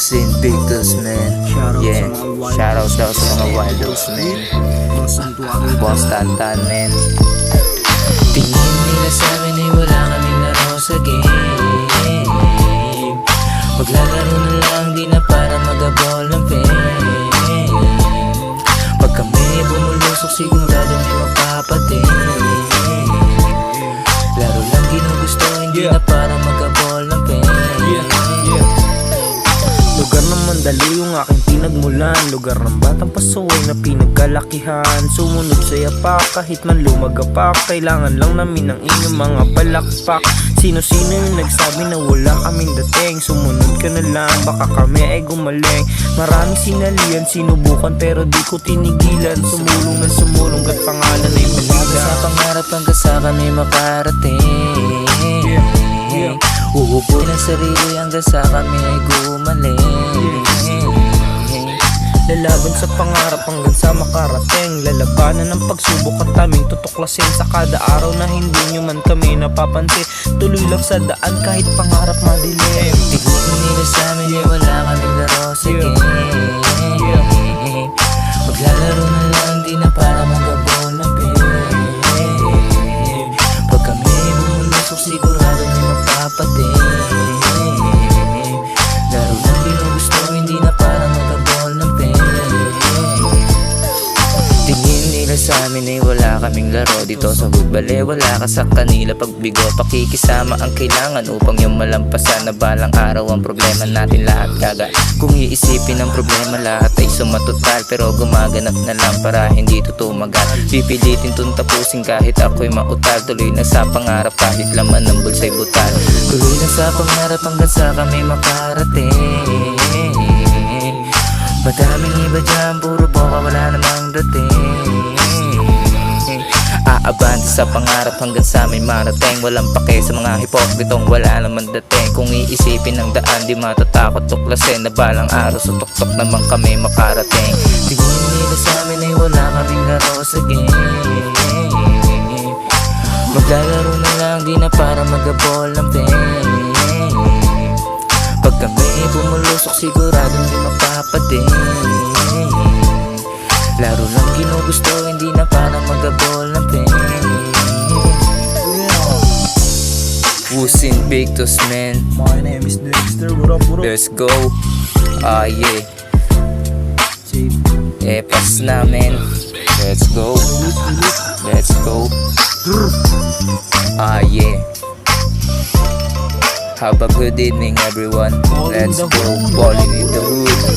Pusin Victus, man. Yeah, shoutouts daw sa mga Wildos, man. Boss Tantan, man. Tingin nila sa amin ay wala kaming laro sa game. Maglalaro na lang, di na para mag-abol ng fame. Pag kami bumulusok, sigurado may mapapating. Laro lang ginugusto, hindi na para mag-abol ng fame. Lugar ng Mandalo yung aking pinagmulan, lugar ng batang pasuway na pinagkalakihan. Sumunod sa yapak kahit man lumagapak, kailangan lang namin ng inyong mga palakpak. Sino-sino yung nagsabi na wala kaming dating, sumunod ka na lang, baka kami ay gumaling. Maraming sinalian, sinubukan pero di ko tinigilan. Sumulong na sumulong kat pangalan ay maliga. Sa pangarap hanggang sa kami makarating. Uubuin ang sarili hanggang sa kami ay gumaling. Lalaban sa pangarap hanggang sa makarating. Lalabanan ng pagsubok at aming tutuklasin. Sa kada araw na hindi nyo man kami napapansin, tuloy lang sa daan kahit pangarap madilim. Tignan nila sa amin ay wala kaming laro sa game. Maglalaro na lang, di na para mag-abol ng fame. Pag kami bumulusok, sigurado may mapapating. Laro lang ginugusto, hindi na para mag-abol ng fame. Tingin nila sa amin ay wala kaming laro dito sa hood. Bale, wala ka sa kanila pagbigo. Pakikisama ang kailangan upang yung malampasan na balang araw ang problema natin lahat kaga. Kung iisipin ang problema lahat ay sumatotal, pero gumaganap na lang para hindi to tumagal. Pipilitin tong tapusin kahit ako'y mautal. Tuloy na sa pangarap kahit laman ng bulsa'y butal. Tuloy na sa pangarap hanggang sa kami makarating. Madaming iba dyan, puro boka, wala namang dating. Aabante sa pangarap hanggang sa may marating. Walang pake sa mga hipokritong wala naman dating. Kung iisipin ang daan, di matatakot tuklasin na balang araw sa tuktok naman kami makarating. Tingin nila sa amin ay wala kaming laro sa game. Maglalaro na lang, di na para mag-abol ng fame. Pag kami bumulusok, sigurado di mapapating. Laro lang ginugusto, hindi na para mag-abol ng fame. Pusin Victus, man. My name is Dexter, what up, what up? Let's go. Yeah. Pas na, man. Let's go. Let's go. Yeah. Have a good evening, everyone. Let's go. Balling in the hood.